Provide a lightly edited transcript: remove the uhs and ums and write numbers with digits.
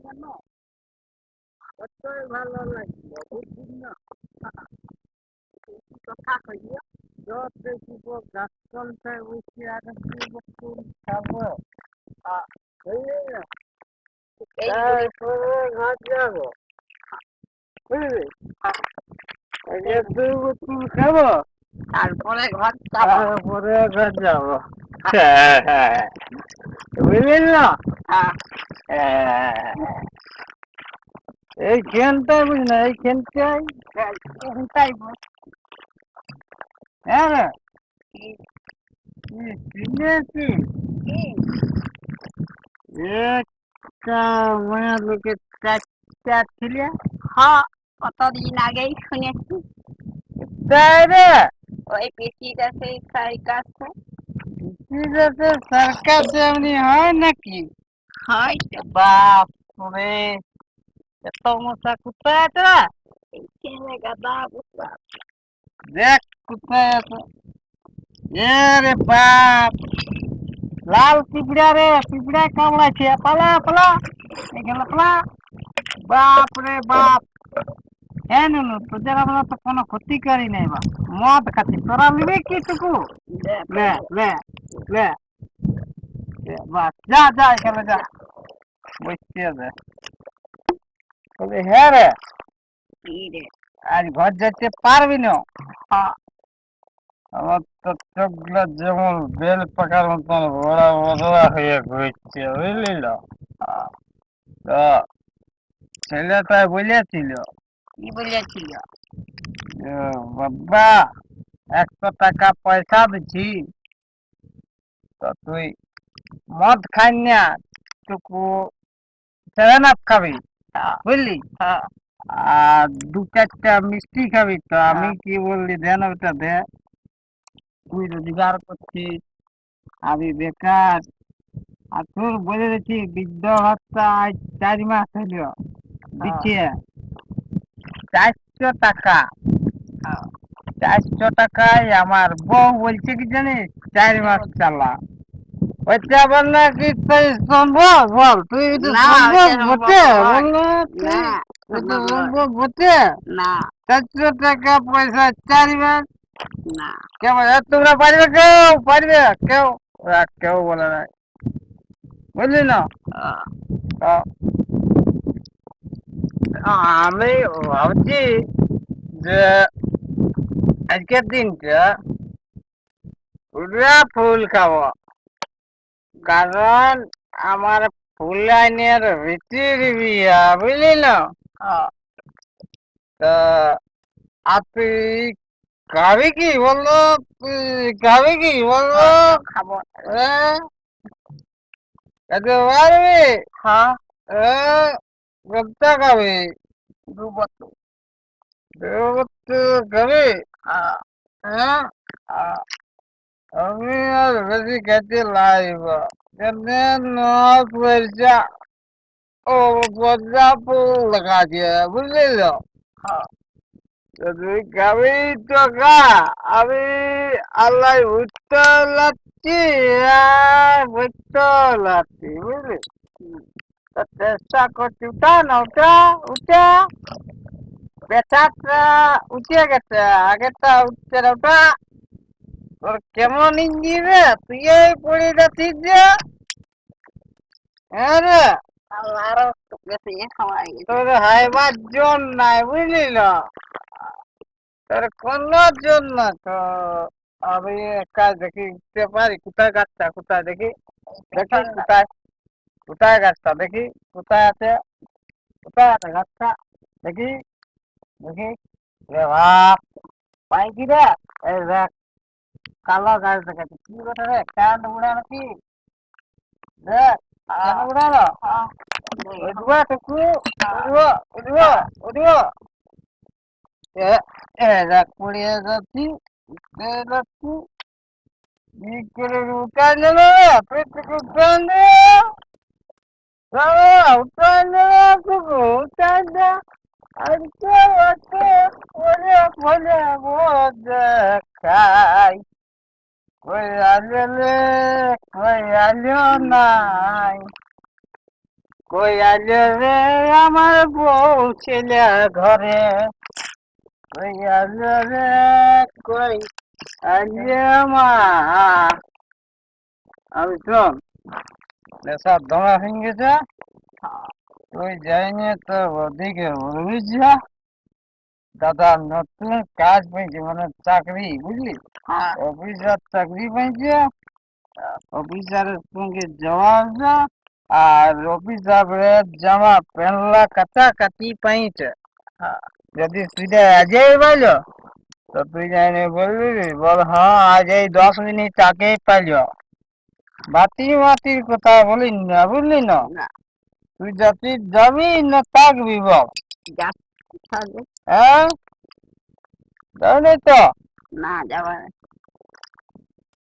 কেন কতই ভালো লাগলো বুঝলি না কথা কইয়া যত দেখিব গাছ তলটায় বসে আর কি খাবো বুঝলি না তারপরে ঘর যাবো বুঝলি দুই বোতল খাবো তারপরে ঘর যাবো তারপরে ঘর যাবো বুঝলি না এইখানটাই বুঝলি না এইখানটাই হ্যাঁ রে চিনেছি একটা মায়া লোকের চারটা ছিলে হ্যাঁ কতদিন আগেই শুনেছি তাই রে ওই পিসির কাছে সার্কাসে পিসির কাছে সার্কাস এমনি হয় নাকি হয় বাপ রে এত মশা কোথায় আছে এইখানে গাদা বুঝলা দেখ কোথায় আছে এ রে বাপ লাল পিঁপড়া রে পিঁপড়া কামড়াচ্ছে পালা পালা এখানে পালা বাপ রে বাপ হ্যাঁ নুনু তোদের আমরা তো কোনো ক্ষতি করি নাই বা মদ খাচ্ছি তোরা নিবি কি টুকু লে লে লে বাস যা যা এখানে যা বসছে দে বলে হ্যাঁ রে আজ ঘর যেতে পারবি না আমার তো চোখগুলো যেমন বেল পাকার মতন বড়া বড়া হয়ে ঘুরছে বুঝলি না তো ছেলেটা বলেছিল কি বলেছিল বাবা 100 টাকা পয়সা দিচ্ছি তো তুই মদ খাই না টুকু 7 আপ খাবি বুঝলি আর 2-4টা মিষ্টি খাবি তো আমি কি বললি দেন ওটা দে তুই রোজগার করছিস আমি বেকার আর তোর বলে দিচ্ছি বৃদ্ধ ভাতা আজ 4 মাস হইল দিচ্ছে 400 টাকা 400 টাকায় আমার বউ বলছে কি জানিস 4 মাস চালা ওইটা বল না কি তুই সম্ভব বল তুই সম্ভব বটে বল তুই সম্ভব বটে না 400 টাকা পয়সা 4 মাস না কেমন তোমরা পারবে কেউ ওরা কেউ বলে নাই বুঝলি না আমি ভাবছি যে আজকের দিনটা পুরা ফুল খাবো কারণ আমার ফুলাইনের ভিতির বিয়া বুঝলি না তা আর তুই খাবি কি বললো তুই খাবি কি বললো খাবো খেতে পারবি হ্যাঁ কত খাবি 2 বোতল খাবি হ্যাঁ আমি আর বেশি খেতে লাইব পয়সা ও পয়সা ফুল লাগা দিয়ে বুঝলি তো তুই খাবি তো খা আমি আল্লাহ উঠতে লাগছি বুঝতে লাগছি বুঝলি চেষ্টা করছি উঠা না উঠা পেছাটা উঠে গেছে আগেরটা উঠছে না ওটা তোর কেমন ইঞ্জি রে তুই পড়ে যাচ্ছিস যে হ্যাঁ রে তোর হাইবার জোন নাই বুঝলি না তোর কোনো জোন না তো আমি একা দেখি উঠতে পারি কোথায় দেখি কোথায় গাছটা দেখি কোথায় আছে গাছটা দেখি দেখি রে বাপ পাই কি রে এই দেখ কালো গাছ দেখাচ্ছে কি কথা রে কান উড়া নাকি দেখ কান উড়ালো উঠবো টুকু উঠবো দেখ পড়িয়ে যাচ্ছি কি করে উঠাই নেবে তুই টুকু উঠাই নে উঠাই নেবে টুকু উঠাই দে আর কেউ আছে পরে পরে দেখাই কই আলে কই আলিও নাই কই আলে রে আমার বউ ছেলে ঘরে, কই আলে রে, কই আলে মা। আমি শোন, নেশা দমা হয়ে গেছে, তুই যাইনি তো ওদিকে বলবি যা, দাদা নতুন কাজ পেয়েছে, মানে চাকরি, বুঝলি? অফিসার চাকরি পেয়েছে, অফিসারের সঙ্গে যাওয়া আসা, আর অফিসারের জামা প্যান্টলা কাটাকাটি পাইছে। যদি তুই আজই পাইল, তো তুই যাইনি বলবি, বল হ্যাঁ আজ এই 10 মিনিট আগেই পাইল। বাতি মাতির কথা বলিস না, বুঝলি না? তুই যাতি যাবি না থাকবি বল? হ্যাঁ, যাবি তো? না, যাবার